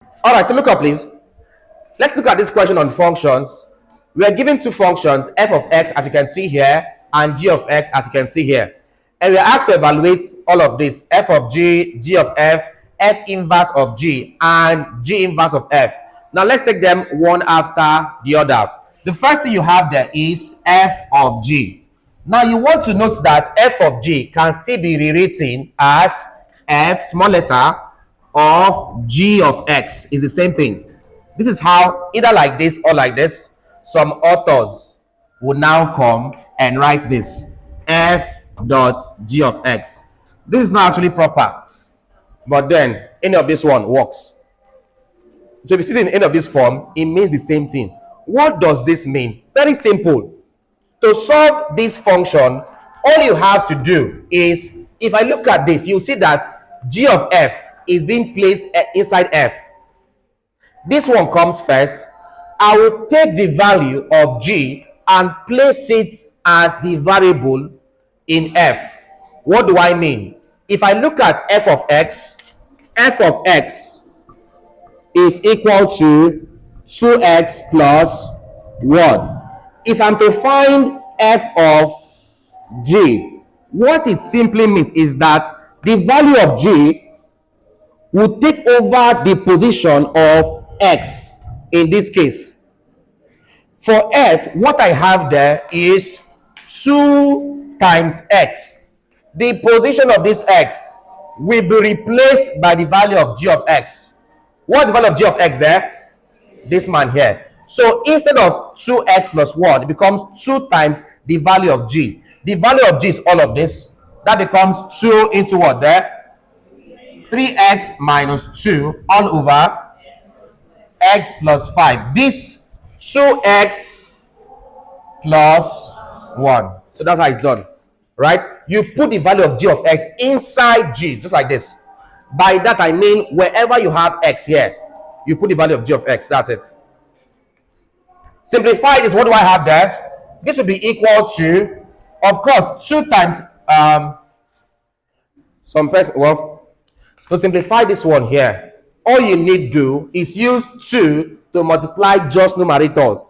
All right, so look up, please. Let's look at this question on functions. We are given two functions, f of x, as you can see here, and g of x, as you can see here. And we are asked to evaluate all of this, f of g, g of f, f inverse of g, and g inverse of f. Now, let's take them one after the other. The first thing you have there is f of g. Now, you want to note that f of g can still be rewritten as f, small letter, of g of x. Is the same thing. This is how, either like this or like this, some authors would now come and write this f dot g of x. This is not actually proper, but then any of this one works. So if you see it in any of this form, it means the same thing. What does this mean? Very simple. To solve this function, all you have to do is, if I look at this, you see that g of f is being placed inside f. This one comes first. I will take the value of g and place it as the variable in f. What do I mean? If I look at f of x is equal to 2x plus 1. If I'm to find f of g, what it simply means is that the value of g will take over the position of x in this case. For f, what I have there is 2 times x. The position of this x will be replaced by the value of g of x. What's the value of g of x there? This man here. So instead of 2x plus 1, it becomes 2 times the value of g. The value of g is all of this. That becomes 2 into what there? 3x minus 2 all over x plus 5. This 2x plus 1. So that's how it's done. Right? You put the value of g of x inside g, just like this. By that I mean wherever you have x here, you put the value of g of x. That's it. Simplify this. What do I have there? This will be equal to, of course, 2 times some person. Well, to simplify this one here, all you need to do is use 2 to multiply just numerators,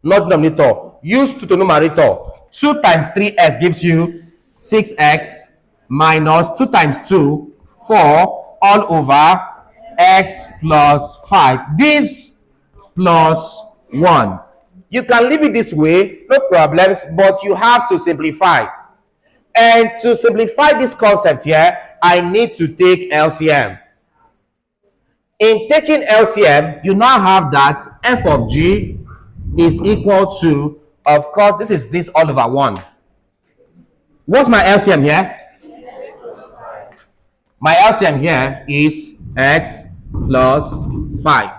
not denominator. Use 2 to numerator. 2 times 3x gives you 6x minus 2 times 2, 4 all over x plus 5. This plus 1. You can leave it this way, no problems, but you have to simplify. And to simplify this concept here, I need to take LCM. In taking LCM, you now have that f of g is equal to, of course, this is this all over 1. What's my LCM here? My LCM here is x plus 5.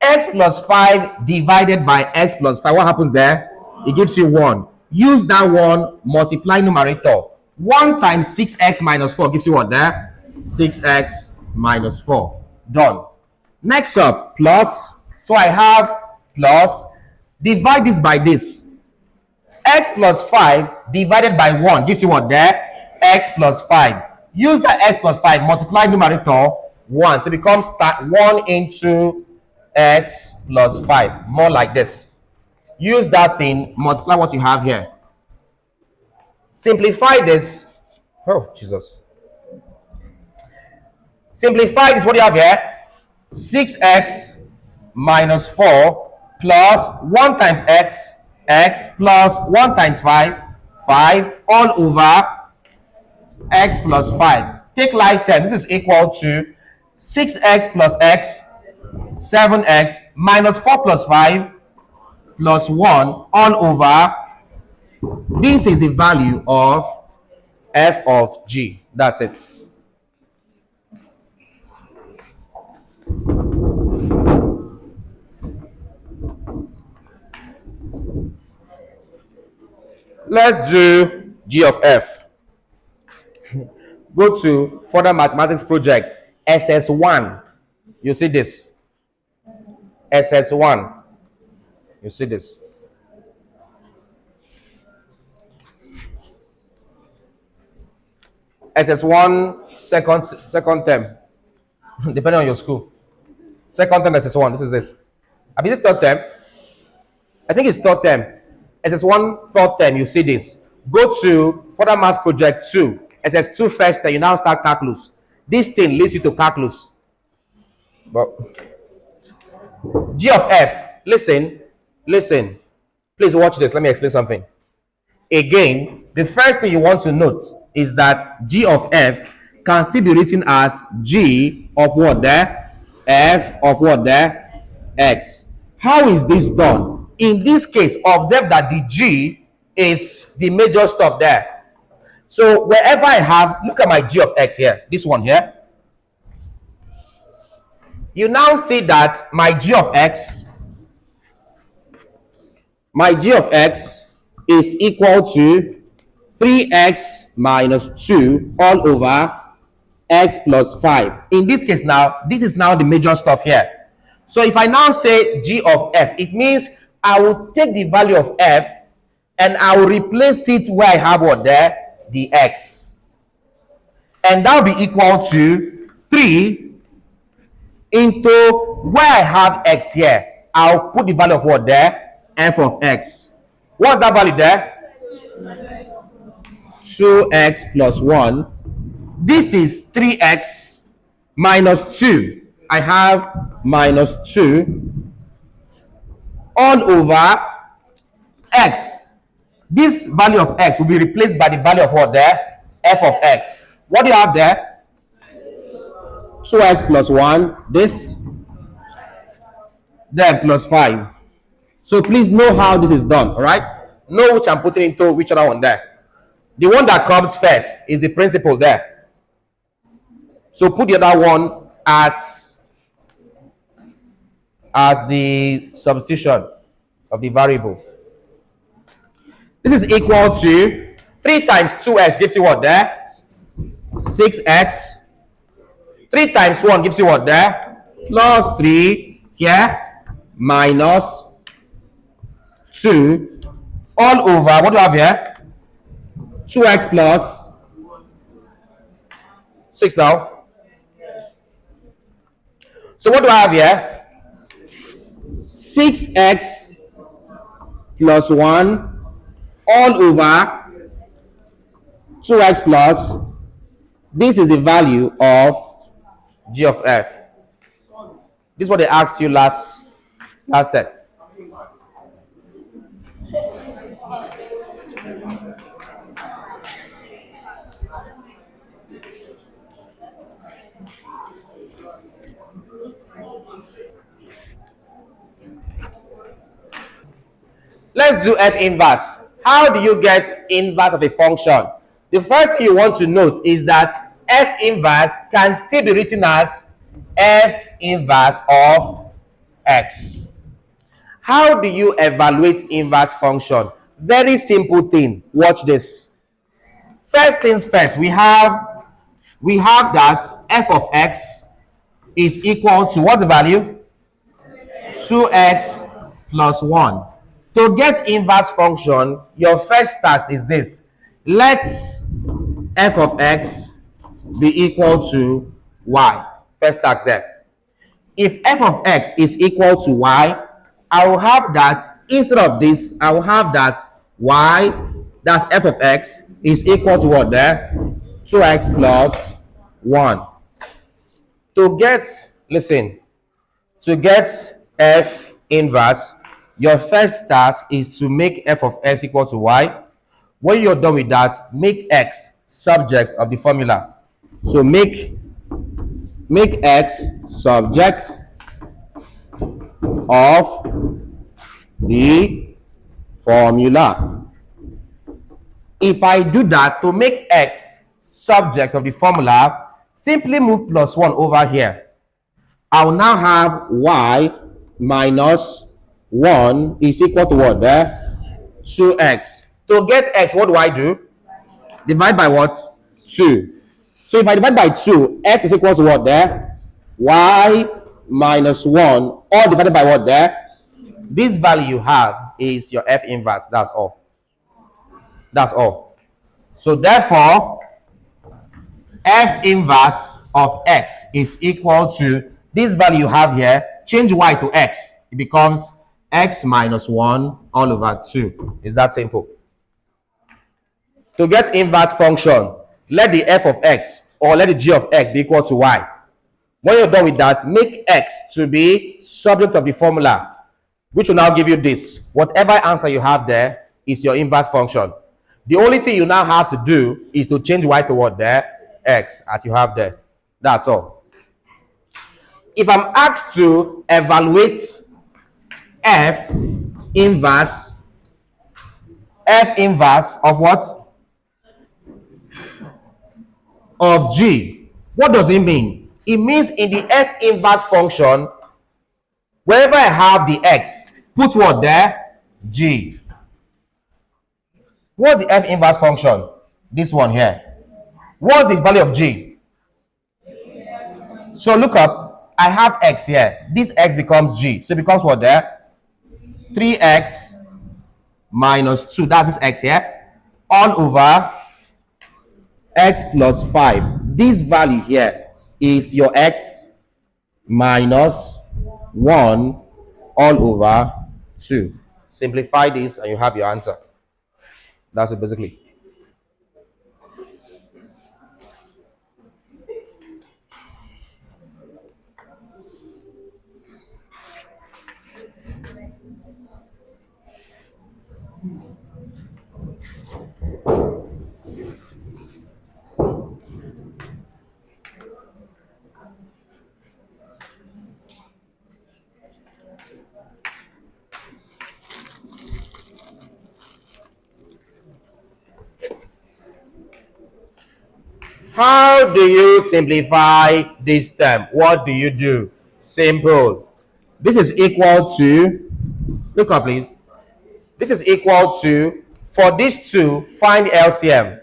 X plus 5 divided by x plus 5. What happens there? It gives you 1. Use that 1, multiply numerator. 1 times 6x minus 4 gives you what there? 6x minus 4. Done. Next up, plus. So I have plus. Divide this by this. X plus 5 divided by 1 gives you what there? X plus 5. Use that x plus 5, multiply numerator 1. So it becomes 1 into x plus 5. More like this. Use that thing, multiply what you have here. Simplify this. Oh, Jesus. Simplify this. What do you have here? 6x minus 4 plus 1 times x, x plus 1 times 5, 5 all over x plus 5. Take like 10. This is equal to 6x plus x, 7x minus 4 plus 5 plus 1 all over. This is the value of f of g. That's it. Let's do g of f. Go to further mathematics project SS1. You see this. SS1. You see this. SS1 second term, depending on your school. Second term SS1. This is this. I mean, third term. I think it's third term. SS1 third term. You see this. Go to further maths project 2. SS2 first term. You now start calculus. This thing leads you to calculus. But G of F. Listen. Please watch this. Let me explain something. Again, the first thing you want to note is that G of F can still be written as G of what there? F of what there? X. How is this done? In this case, observe that the G is the major stuff there. So wherever I have, look at my G of X here, this one here. You now see that my G of X is equal to 3x minus 2 all over x plus 5. In this case now, this is now the major stuff here. So if I now say G of F, it means I will take the value of F and I will replace it where I have what there? The x. And that will be equal to 3 into where I have x here. I'll put the value of what there? F of x. What's that value there? 2x plus 1. This is 3x minus 2. I have minus 2 all over x. This value of x will be replaced by the value of what there? F of x. What do you have there? 2x plus 1. This. Then plus 5. So please know how this is done, all right? Know which I'm putting into which other one there. The one that comes first is the principal there. So put the other one as the substitution of the variable. This is equal to 3 times 2x gives you what there? 6x. 3 times 1 gives you what there? Plus 3 here minus 2 all over, what do I have here? 2x plus 6 now. So what do I have here? 6x plus 1 all over 2x plus, this is the value of G of F. This is what they asked you last set. Let's do F inverse. How do you get inverse of a function? The first thing you want to note is that F inverse can still be written as F inverse of x. How do you evaluate inverse function? Very simple thing. Watch this. First things first, we have that F of x is equal to, what's the value? 2x plus 1. To get inverse function, your first task is this. Let F of x be equal to y. First task there. If F of x is equal to y, I will have that, instead of this, I will have that y, that's F of x, is equal to what there? 2x plus 1. To get, listen, to get F inverse, your first task is to make F of x equal to y. When you're done with that, make x subject of the formula. So make x subject of the formula. If I do that, to make x subject of the formula, simply move plus 1 over here. I will now have y minus 1 is equal to what there? 2x. To get x, what do I do? Divide by what? 2. So if I divide by 2, x is equal to what there? Y minus 1, all divided by what there? This value you have is your F inverse. That's all. That's all. So therefore, F inverse of x is equal to This value you have here, change y to x. It becomes x minus 1 all over 2. It's that simple. To get inverse function, let the f of x or let the g of x be equal to y. When you're done with that, make x to be subject of the formula, which will now give you this. Whatever answer you have there is your inverse function. The only thing you now have to do is to change y to what there? X, as you have there. That's all. If I'm asked to evaluate f inverse of what? Of g. What does it mean? It means in the f inverse function, wherever I have the x, put what there? G. What's the f inverse function? This one here. What's the value of g? So look up. I have x here. This x becomes g. So it becomes what there? 3x minus 2. That's this x here. All over x plus 5. This value here is your x minus 1 all over 2. Simplify this and you have your answer. That's it basically. How do you simplify this term? What do you do? Simple. This is equal to, look up please. This is equal to, for these two, find LCM.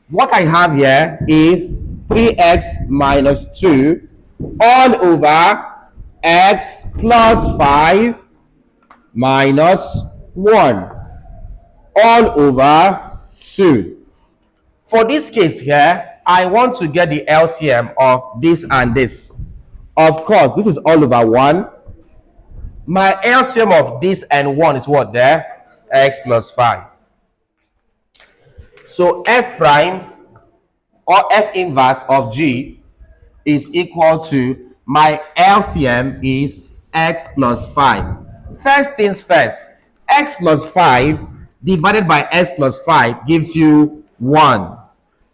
What I have here is 3x minus 2 all over x plus 5 minus 1 all over 2. For this case here, I want to get the LCM of this and this. Of course, this is all over 1. My LCM of this and 1 is what there? X plus 5. So f prime or f inverse of g is equal to, my LCM is x plus 5. First things first, x plus 5 divided by x plus 5 gives you 1.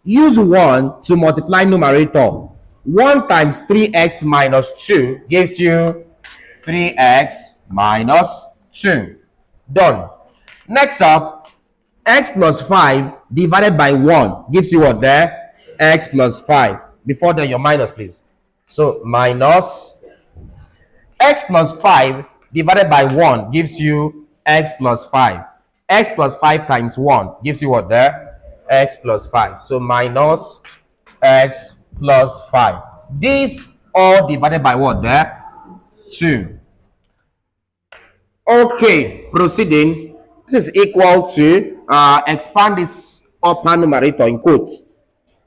Use 1 to multiply numerator. 1 times 3x minus 2 gives you 3x minus 2. Done. Next up, x plus 5 divided by 1 gives you what there? X plus 5. Before then, your minus, please. So, minus x plus 5 divided by 1 gives you x plus 5. X plus 5 times 1 gives you what there? X plus 5. So minus x plus 5. These all divided by what there? 2. Okay, proceeding. This is equal to, expand this upper numerator in quotes.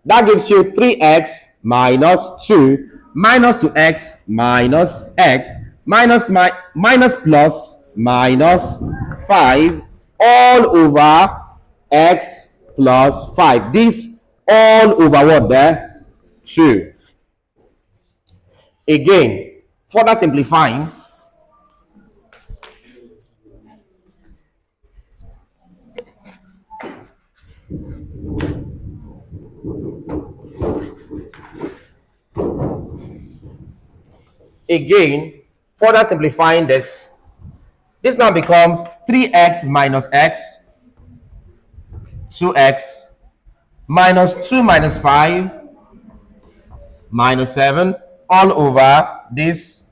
That gives you 3x minus 2 minus 2x minus x minus plus minus 5 all over x plus 5. This all over what there? 2. Again, further simplifying, this now becomes 3x minus x, 2x minus 2 minus 5 minus 7 all over this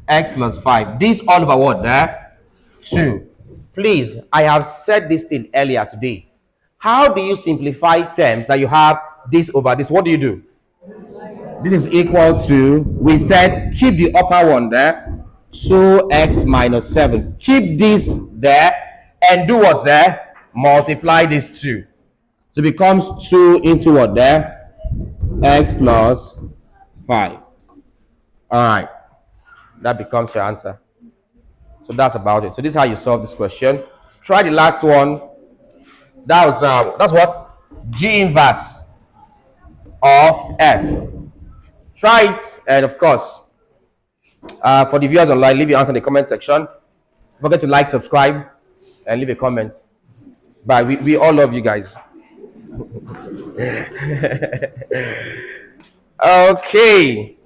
x plus 5. This all over what there? 2. Please, I have said this thing earlier today. How do you simplify terms that you have this over this? What do you do? This is equal to, we said keep the upper one there, 2x minus 7. Keep this there and do what's there? Multiply this 2. So it becomes 2 into what there? X plus 5. All right, that becomes your answer. So that's about it. So this is how you solve this question. Try the last one. That's what G inverse of F. Try it, and of course, for the viewers online, leave your answer in the comment section. Don't forget to like, subscribe, and leave a comment. Bye. We all love you guys. Okay.